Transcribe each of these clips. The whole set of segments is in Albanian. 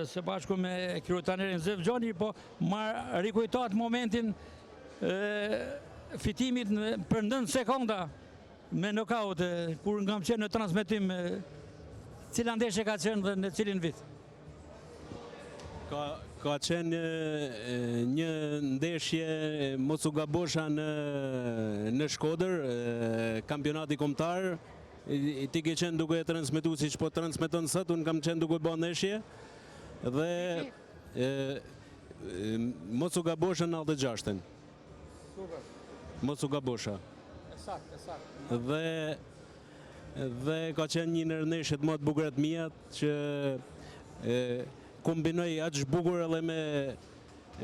së bashku me kryetarin Zevgjoni, po rikujtohet momentin fitimit për 9 sekonda me nokaut, kur nga më qenë në transmetim, cila ndeshje ka qenë dhe në cilin vit? Ka qenë një ndeshje mos u gabosha në Shkodër, kampionati kombëtar. Ti ke qenë duke e transmetu si që po transmeton sot, unë kam qenë duke bërë ndeshje dhe mos u gabosha në 96-ën. Mos u gabosha. Dhe ka qenë një në ndeshjet më të bukurat mia që kombinoj aq bukur edhe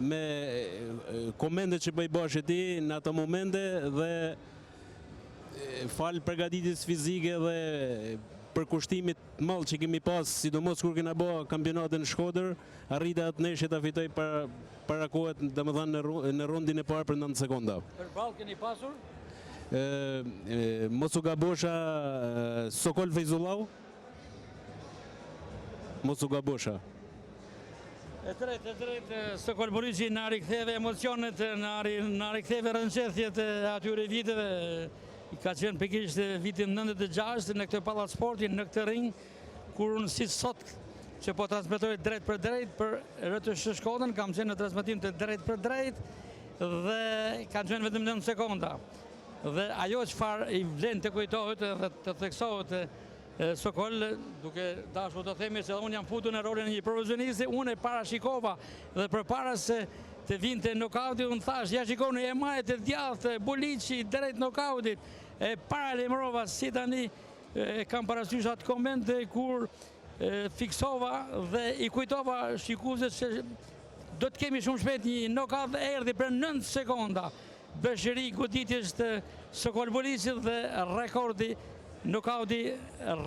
me komendet që bëj bashkë ti në ato momente dhe falë përgatitjes fizike dhe për kushtimit mall që kemi pas, sidomos kur kena bë kampionatin në Shkodër, arrita atë ndeshje ta fitoj para kohët, domethënë në rondin e parë për 9 sekonda. Përballë keni pasur? Mos u gabosha Sokol Fejzullau. Mos u gabosha. E drejt, Sokol Buriqi na riktheve emocionet, na riktheve rënqethjet atyre viteve. I ka qenë pikërisht vitin 96 në këtë pallat sporti, në këtë ring, kur unë si sot që po transmetoj drejt për RTS Shkodrën, kam qenë në transmetim të drejt për drejt dhe kam qenë vetëm 9 sekonda. Dhe ajo çfarë i vlen të kujtohet dhe të theksohet Sokol, duke dashur të themi se unë jam futur në rolin e një profesionisti, unë e parashikova dhe përpara se të vinte nokauti, unë thash, ja shikoni e majt e djathtë, Buliqi drejt nokautit, e paralemrova si tani kam parasysh atë koment kur fiksova dhe i kujtova shikuesit se do të kemi shumë shpejt një nokaut dhe erdhi për 9 sekonda. Beshëri goditjes të Sokol Buliqit dhe rekordi nokauti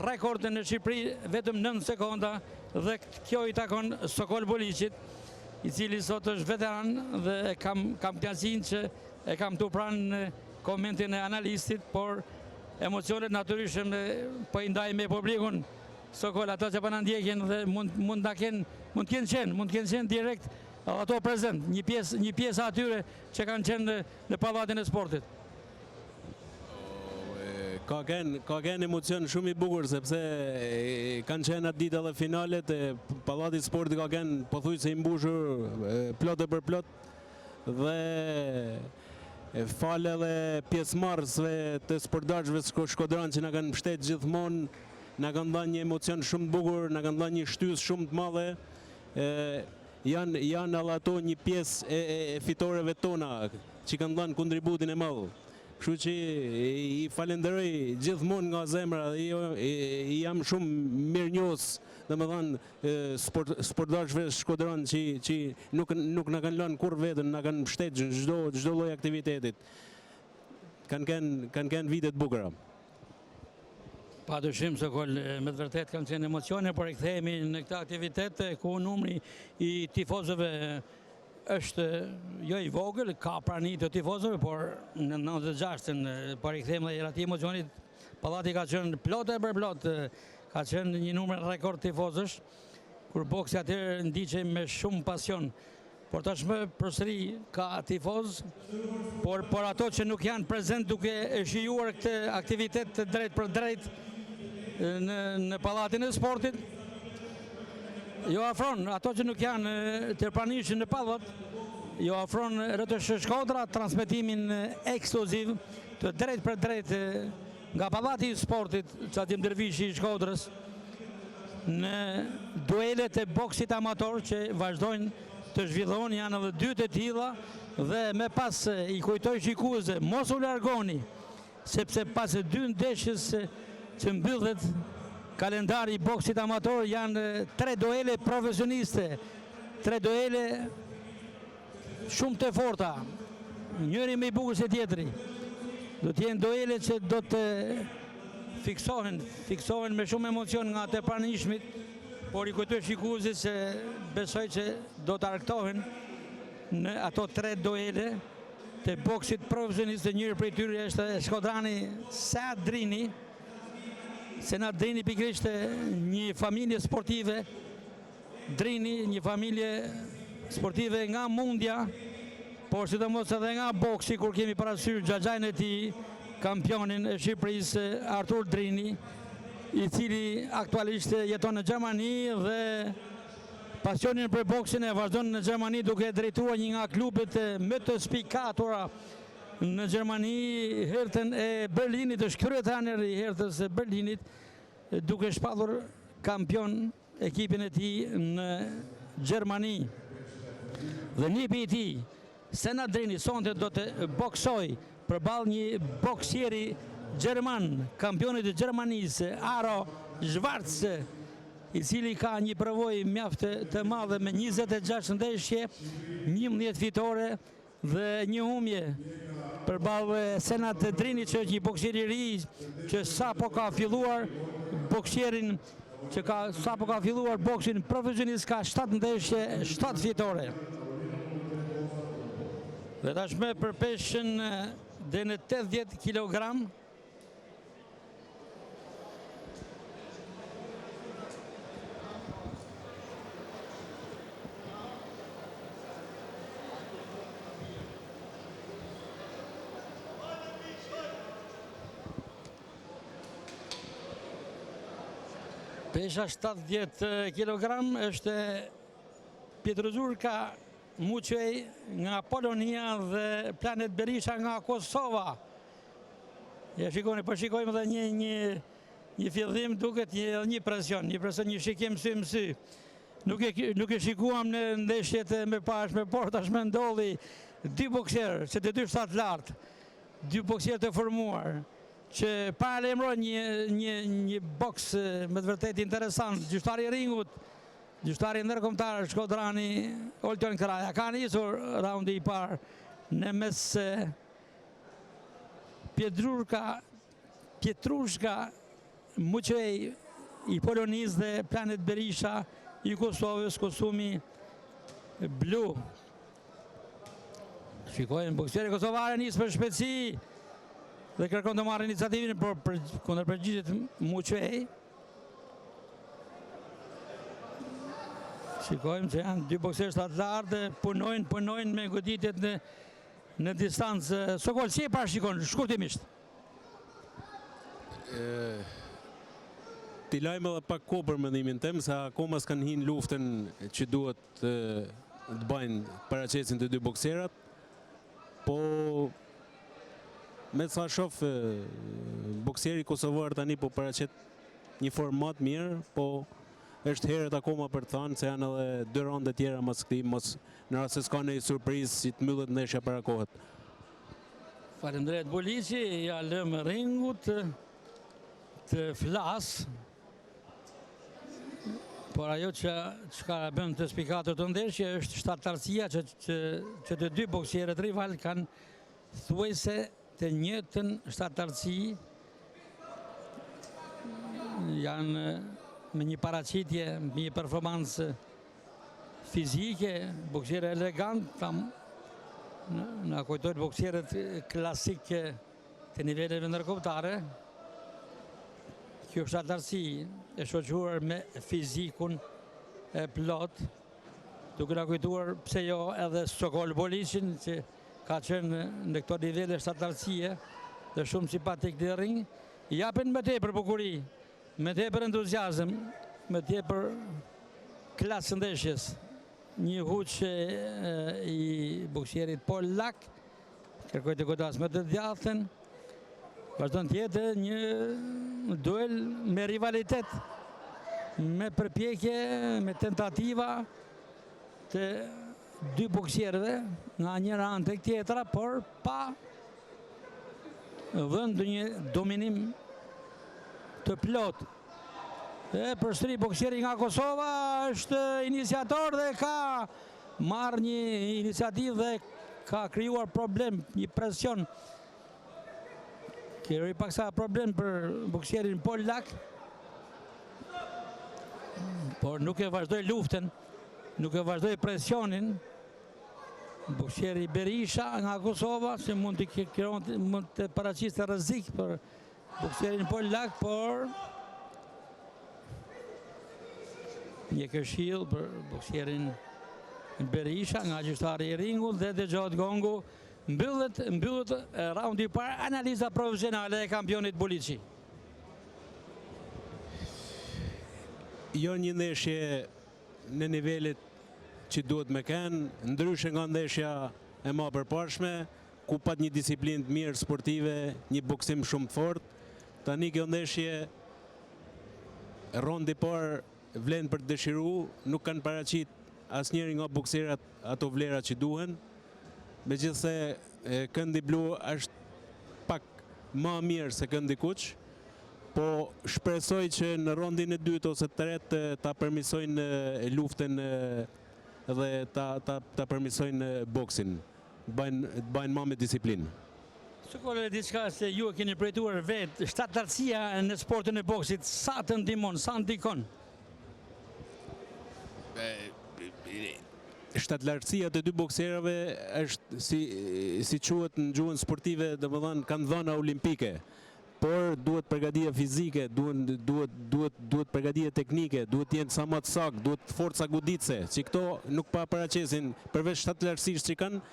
rekord në Shqipëri vetëm 9 sekonda dhe kjo i takon Sokol Buliqit, i cili sot është veteran dhe kam kënaqësinë që e kam tu pranë në komentin e analistit, por emocionet natyrisht po i ndaj me publikun. Sokol, ato që po na ndjekin dhe mund të kenë qenë direkt ato prezent, një pjesë atyre që kanë qenë në pallatin e sportit. Ka qenë emocion shumë i bukur, sepse kanë qenë atë ditë edhe finalet, pallati i sportit ka qenë pothuajse i mbushur plot e për plot dhe falë edhe pjesëmarrësve të sportdarëve shkodran që na kanë mbështetur gjithmonë, na kanë dhënë një emocion shumë të bukur, na kanë dhënë një shtysë shumë të madhe. Janë edhe ato një pjesë e fitoreve tona që kanë dhënë kontributin e madh. Kështu që i falenderoj gjithmonë nga zemra dhe jam shumë mirënjohës, domethënë sportdarëve shkodran që nuk na kanë lënë kurrë vetën, na kanë mbështetur çdo lloj aktivitetit. Kanë qenë vite të bukura. Padyshim Sokol, me të vërtet kanë qenë emocione, por e kthehemi në këtë aktivitet ku numri i tifozëve është jo i vogël, ka prani të tifozëve, por në 96-ën, por i kthehemi dhe atij emocionit, pallati ka qenë plot e për plot, ka qenë një numër rekord tifozësh, kur boksi atëherë ndiqej me shumë pasion. Por tashmë përsëri ka tifoz, por ato që nuk janë prezent duke e shijuar këtë aktivitet drejt për drejt në pallatin e sportit, jo afron, ato që nuk janë të pranishëm në pallat, jo afron RTS Shkodra transmetimin ekskluziv të drejt për drejt nga pallati i sportit Çadim Dervishi i Shkodrës në duelet e boksit amator që vazhdojnë të zhvillohen, janë edhe 2 të tilla dhe me pas i kujtoj shikuesve mos u largoni, sepse pas 2 ndeshjes që mbyllet kalendari i boksit amator janë 3 duele profesioniste, 3 duele shumë të forta, njëri më i bukur se tjetri. Do të jenë duele që do të fiksohen me shumë emocion nga të pranishmit, por i kujtoj shikuesit se besoj që do të argëtohen në ato 3 duele të boksit profesionist. Njëri prej tyre është shkodrani Senat Drini. Senat Drini pikërisht një familje sportive Drini, një familje sportive nga Mundja, por sidomos edhe nga boksi, kur kemi parasysh xhaxhajin e tij, kampionin e Shqipërisë Artur Drini, i cili aktualisht jeton në Gjermani dhe pasionin për boksin e vazhdon në Gjermani duke drejtuar një nga klubet më të spikatura në Gjermani, Hertën e Berlinit, është kryetar i Hertës së Berlinit, duke shpallur kampion ekipin e tij në Gjermani. Dhe nipi i tij, Senad Drini, sonte do të boksoj përballë një boksieri gjerman, kampionit të Gjermanisë, Aro Schwarz, i cili ka një përvojë mjaft të madhe me 26 ndeshje, 11 fitore dhe një humje. Përballë Senad Drini, që është një boksier i ri, që sapo ka filluar boksin profesionist, ka 7 ndeshje, 7 fitore. Dhe tashmë përpeshën dhe në 80 kg. Pesha 70 kg është Pietruzurka Muçej nga Polonia dhe Planet Berisha nga Kosova. Ja shikoni, po shikojmë edhe një fillim, duket një presion, një shikim sy më sy. Nuk e shikuam në ndeshjet me pashme, por tashmë ndolli dy bokserë, që të dy shtatë lartë, dy bokserë të formuar, që paralajmërojnë një boks me të vërtet interesant. Gjyhtari i ringut, gjyhtari ndërkombëtar shkodrani Olton Kraja, ka nisur raundi i parë në mes Pietrushka Muçej i Polonisë dhe Planet Berisha i Kosovës, kostumi blu. Shikojmë, boksieri kosovare nisë për shpejtësi dhe kërkon të marrë iniciativin, por kundër përgjigjet Muçej. Shikojmë që janë dy bokserë shtatë lartë, punojnë me goditjet në distancë. Sokol, si e parashikon, shkurtimisht? Ti lajmë edhe pak kohë për mendimin tem, se akoma s'kan hinë luftën që duhet të bëjnë paraqesin të dy bokserat, po me sa shoh bokseri kosovar tani po paraqet një format mirë, po është herët akoma për të thënë se janë edhe 2 raunde tjera mas këtij, mos në rast se s'ka një surprizë si të mbyllet ndeshja para kohët. Faleminderit Boliçi, ja lëm ringut të flas. Por ajo që bën të spikatur të ndeshje është shtatarësia që të dy boksierët rival kanë thuajse të njëjtën shtatarësi, janë me një paraqitje, me një performancë fizike, boksiere elegant, na kujtojnë boksierët klasik të niveleve ndërkombëtare. Kjo shtatarësi e shoqëruar me fizikun e plot, duke na kujtuar pse jo edhe Sokol Boliçin, që ka qenë në këto nivele shtatarësie dhe shumë simpatik në ring, japin më tepër bukuri, me tepër entuziazëm, me tepër klasë ndeshjes. Një huq i boksierit polak, kërkoj të godas me të djathtën, vazhdon të jetë një duel me rivalitet, me përpjekje, me tentativa të dy boksierëve nga njëra anë tek tjetra, por pa vënë një dominim të plot. E përsëri boksieri nga Kosova është iniciator dhe ka marrë një iniciativë dhe ka krijuar problem, një presion. Kërë paksa problem për boksierin polak, por nuk e vazhdoi luftën, nuk e vazhdoi presionin. Boksieri Berisha nga Kosova, që mund të paraqiste rrezik për boksierin polak, por një këshill për boksierin Berisha nga gjyqtari i ringut dhe dëgjohet gongu. Mbyllet raundi i parë, analiza profesionale e kampionit Buliçi. Jo një ndeshje në nivelit që duhet me kenë, ndryshe nga ndeshja e ma përparshme, ku pat një disiplinë të mirë sportive, një boksim shumë të fortë. Tani kjo ndeshje rondi parë vlen për të dëshiru, nuk kanë paraqit asnjëri nga bokserat ato vlera që duhen. Megjithëse këndi blu është pak më mirë se këndi kuq, po shpresoj që në rondin e dytë ose të tretë ta përmisojnë luftën dhe ta përmisojnë boksin, të bajnë më me disiplinë. Shikoj diçka se ju e keni projektuar vetë, shtatlartësia në sportin e boksit, sa të ndihmon, sa ndikon? Shtatlartësia të dy bokserave është si quhet në gjuhën sportive, domethënë kanë dhëna olimpike, por duhet përgatitje fizike, duhet përgatitje teknike, duhet të jenë sa më të saktë, duhet forca goditse, që këto nuk pa paraqesin përveç shtatlartësisë që kanë,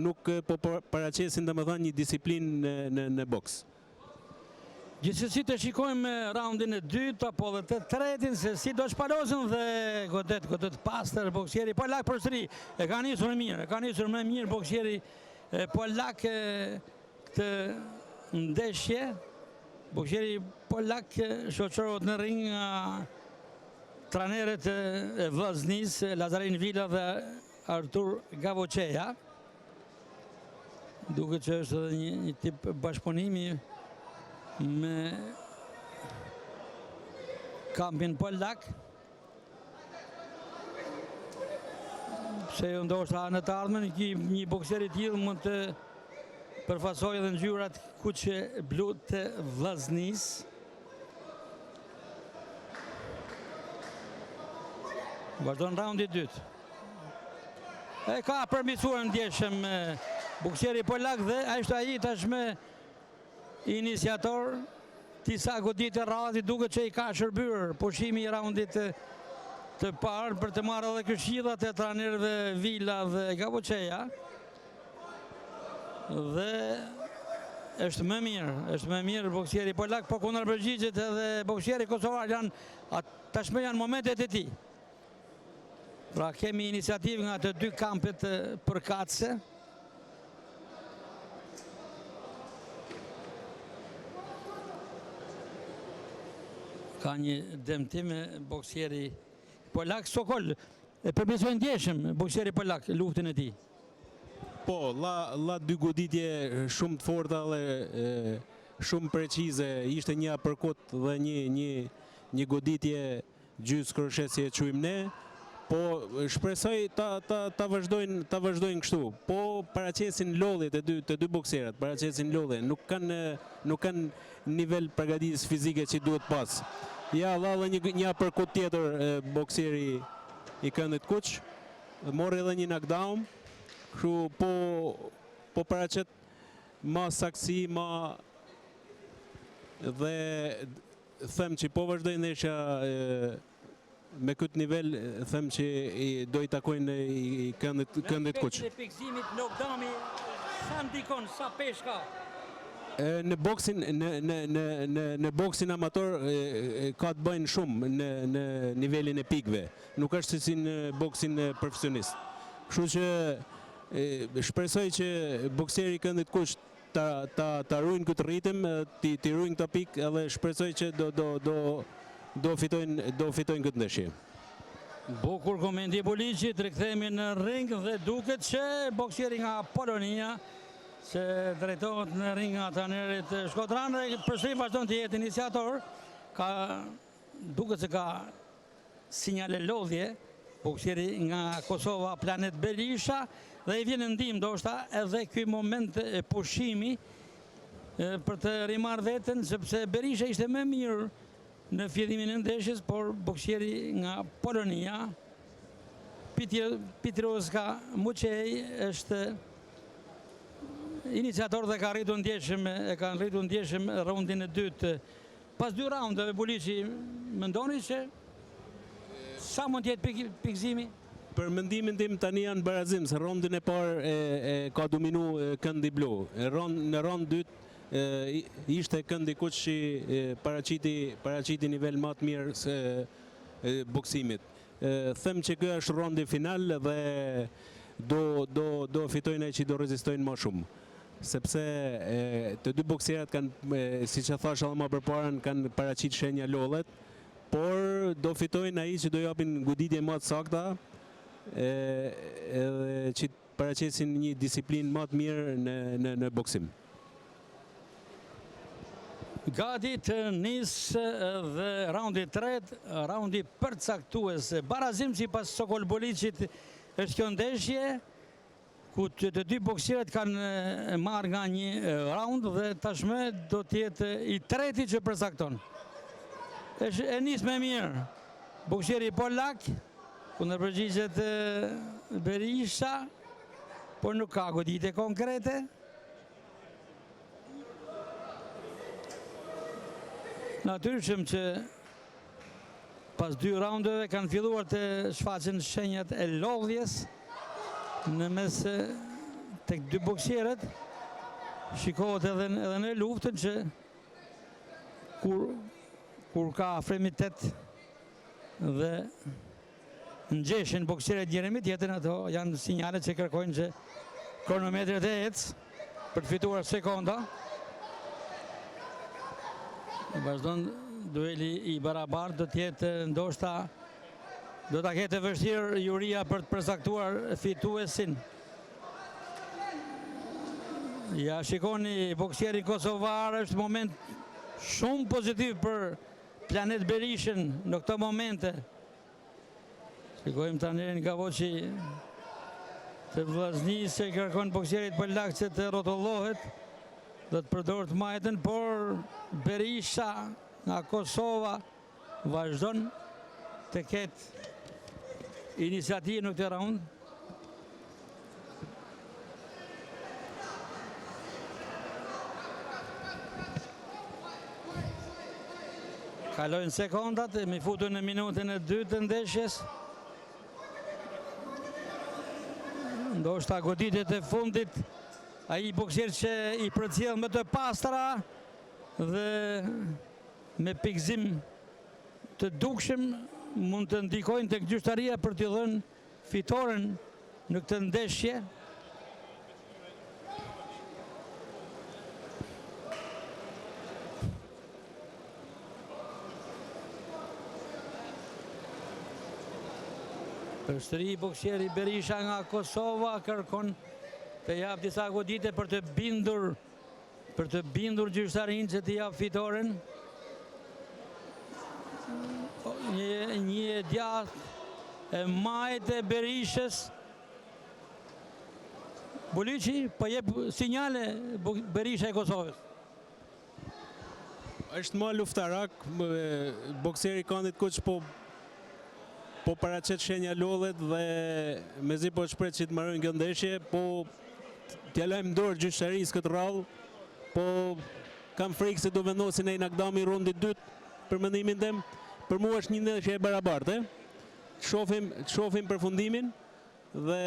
nuk po paraqesin domethënë një disiplinë në boks. Gjithsesi të shikojmë raundin e dytë apo dhe të tretin se si do shpalosen dhe godet pastër boksieri Polak përsëri e ka nisur më mirë boksieri Polak këtë ndeshje. Boksieri Polak shoqërohet në ring nga trajnerët e vllaznis Lazarin Vila dhe Artur Gavoçeja. Duket që është edhe një tip bashkëpunimi me kampin Polak. Se ndoshta në të ardhmen një bokser i tillë mund të përfaqësojë edhe ngjyrat kuqe blu të vllaznisë. Vazhdon raundi i dytë. E ka përmirësuar ndjeshëm boksieri Polak dhe është ai tashmë iniciator disa goditje rradhi, duket që i ka shërbyer pushimi i raundit të parë për të marrë edhe këshillat e trajnerëve Vila dhe Gavoçeja. Dhe është më mirë boksieri Polak, po kundërpërgjigjet edhe boksieri kosovar tashmë janë momentet e tij. Pra kemi iniciativë nga të dy kampet përkatëse. Ka një dëmtim boksieri Polak. Sokol e përmirësoi ndjeshëm boksieri Polak luftën e tij. Po, la dy goditje shumë të forta dhe shumë precize. Ishte një uppercut dhe një goditje gjys kroshet si e quajmë ne. Po shpresoj ta vazhdojnë kështu. Po paraqesin lodhjet të dy bokserat, paraqesin lodhje, nuk kanë nivel përgatitjes fizike që duhet pas. Ja, dha edhe një uppercut tjetër boksieri i këndit kuq, mori edhe një knockdown. Kështu po paraqet ma saksi, dhe them që po vazhdoj ndeshja me këtë nivel, them që do i takojnë i këndit kuq. Në pikëzimit knockdowni sa ndikon, sa peshka? Në boksin amator ka të bëjnë shumë në nivelin e pikëve, nuk është si në boksin profesionist. Kështu që shpresoj që bokseri i këndit kuq ta ruajnë këtë ritëm, ti ruajnë këtë pikë, edhe shpresoj që do fitojnë këtë ndeshje. Bukur komendi i Buliçit, rikthehemi në ring dhe duket që boksieri nga Polonia se drejtohet në ring nga trajnerit shkodran dhe përsëri vazhdon të jetë iniciator. Duket se ka sinjale lodhje boksieri nga Kosova Planet Berisha dhe i vjen ndihmë ndoshta edhe ky moment e pushimi për të rimarrë veten, sepse Berisha ishte më mirë në fillimin e ndeshjes, por boksieri nga Polonia Pietruszka Muçej është iniciator dhe ka rritur ndjeshëm raundin e dytë. Pas dy raundeve Buliçi mendoni që sa mund të jetë pikëzimi? Për mendimin tim tani janë barazim, se rondin e parë ka dominu këndi blu. Në rond dytë ishte këndi kuq që paraqiti nivel më të mirë se boksimit. Them që kjo është rondi final dhe do fitojnë ai që do rezistojnë më shumë. Sepse të dy boksierët kanë, siç e thash edhe më përpara, kanë paraqit shenja lollet, por do fitojnë ai që do japin goditje më të sakta, edhe që paraqesin një disiplinë më të mirë në boksim. Gati të nisë dhe raundi tretë, raundi përcaktues. Barazim sipas Sokol Bolicit është kjo ndeshje ku të dy boksierët kanë marrë nga një raund dhe tashmë do të jetë i treti që përcakton. E nisë me mirë. Boksieri polak, ku në përgjigjet Berisha, por nuk ka goditje konkrete. Natyrshëm që pas 2 raundeve kanë filluar të shfaqen shenjat e lodhjes në mes tek dy boksierët. Shikohet edhe në luftën që kur ka afrimitet dhe ngjeshin boksierët njëri me tjetrin, ato janë sinjale që kërkojnë që kronometrit e ecë për të fituar sekonda. Vazhdon dueli i barabartë, do të jetë ndoshta do ta ketë vështirë Juria për të përcaktuar fituesin. Ja shikoni boksierin kosovar, është moment shumë pozitiv për Planet Berishën në këto momente. Shikojmë tani nga voçi të vllaznisë që kërkon boksierit polak që të rrotullohet, do të përdor të majtën, por Berisha nga Kosova vazhdon të ketë iniciativë në këtë raund. Kalojnë sekondat, mi futu në minutën e 2 të ndeshjes. Ndoshta goditjet e fundit, ai boksier që i përcjell më të pastra dhe me pikëzim të dukshëm mund të ndikojnë tek gjyqtaria për t'i dhënë fitoren në këtë ndeshje. Përsëri boksieri Berisha nga Kosova kërkon të jap disa goditje për të bindur gjyqtarinë që t'i jap fitoren. Një djathtë e majtë e Berishës. Bolici, po jep sinjale Berisha e Kosovës. Është më luftarak, bokseri Kandit Kuq po paraqet shenja lodhet dhe mezi po shpret që të marrojnë kjo ndeshje, po t'ja lajmë dorë gjyqtarisë këtë rallë, po kam frikë se do vendosin ai nakdami rondit dytë për mendimin tim. Për mua është një ndeshje e barabartë. Të shohim përfundimin dhe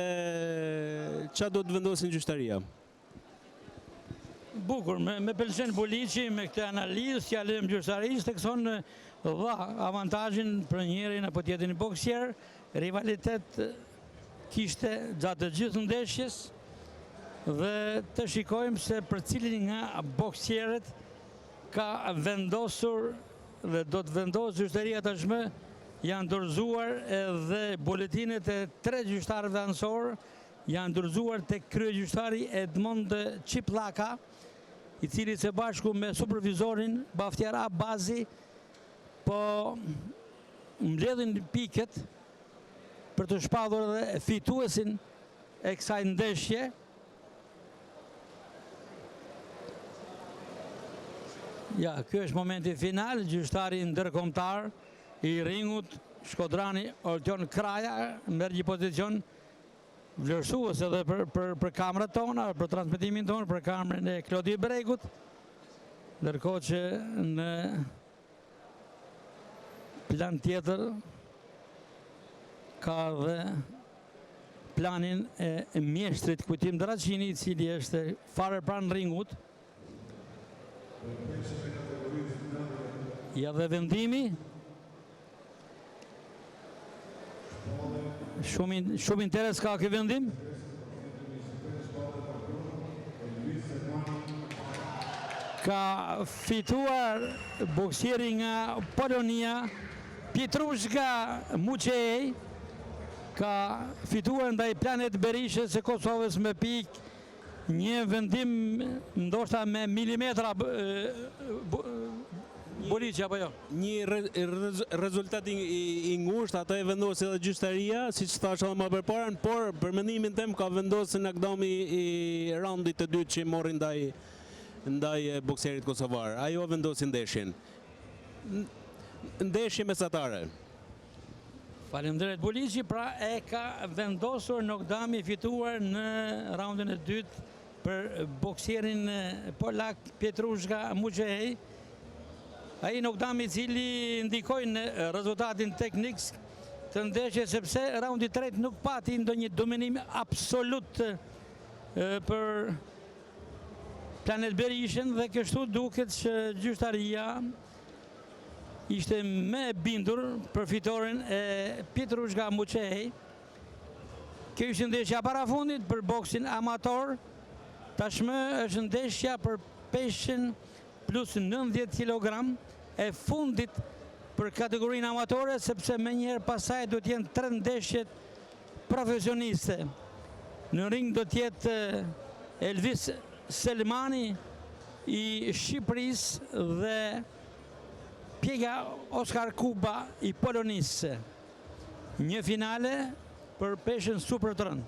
çfarë do të vendosin gjyqtaria. Bukur, me pëlqen Bolici me këtë analizë, t'ja lëm gjyqtarisë, tekson dha avantazhin për njërin apo tjetrin boksier. Rivalitet kishte gjatë të gjithë ndeshjes dhe të shikojmë se për cilin nga boksierët ka vendosur dhe do të vendosë gjyqtaria tashmë. Janë dorëzuar edhe buletinet e 3 gjyqtarëve anësor, janë dorëzuar tek kryegjyqtari Edmond Qiplaka, i cili së bashku me supervizorin Baftiar Abazi po mbledhin piket për të shpallur edhe fituesin e kësaj ndeshje. Ja, ky është momenti final, gjyqtari ndërkombëtar i ringut, Shkodrani Oltion Kraja, merr një pozicion vlerësues edhe për kamerat tona, për transmetimin tonë, për kamerën e Klodi Bregut, ndërkohë që në plan tjetër ka dhe planin e mjeshtrit Kujtim Dracini, i cili është fare pranë ringut. Ja dhe vendimi. Shumë interes ka ky vendim. Ka fituar boksieri nga Polonia, Pietrushka Muçej, ka fituar ndaj Planet Berishës së Kosovës me pikë, një vendim ndoshta me milimetra Boriqi apo jo? Një rezultat i ngushtë, ato e vendosi edhe gjyqtaria, siç thash edhe më përpara, por për mendimin tim ka vendosur nakdami i raundit të dytë që i mori ndaj bokserit kosovar. Ajo vendosi ndeshjen. Ndeshje mesatare. Faleminderit Boriqi, pra e ka vendosur knockdowni fituar në raundin e dytë për bokserin polak Pietrushka Muçej. Ai knockdowni i cili ndikoi në rezultatin teknik të ndeshjes, sepse raundi i tretë nuk pati ndonjë dominim absolut për Planet Berishën, dhe kështu duket që gjyqtaria ishte më e bindur për fitoren e Pietrushka Muçej. Kjo ishte ndeshja parafundit për boksin amator. Tashmë është ndeshja për peshën plus 90 kg e fundit për kategorinë amatore, sepse menjëherë pasaj do të jenë 3 ndeshjet profesioniste. Në ring do të jetë Elvis Selmani i Shqipërisë dhe Pjega Oskar Kuba i Polonisë. Një finale për peshën super trën.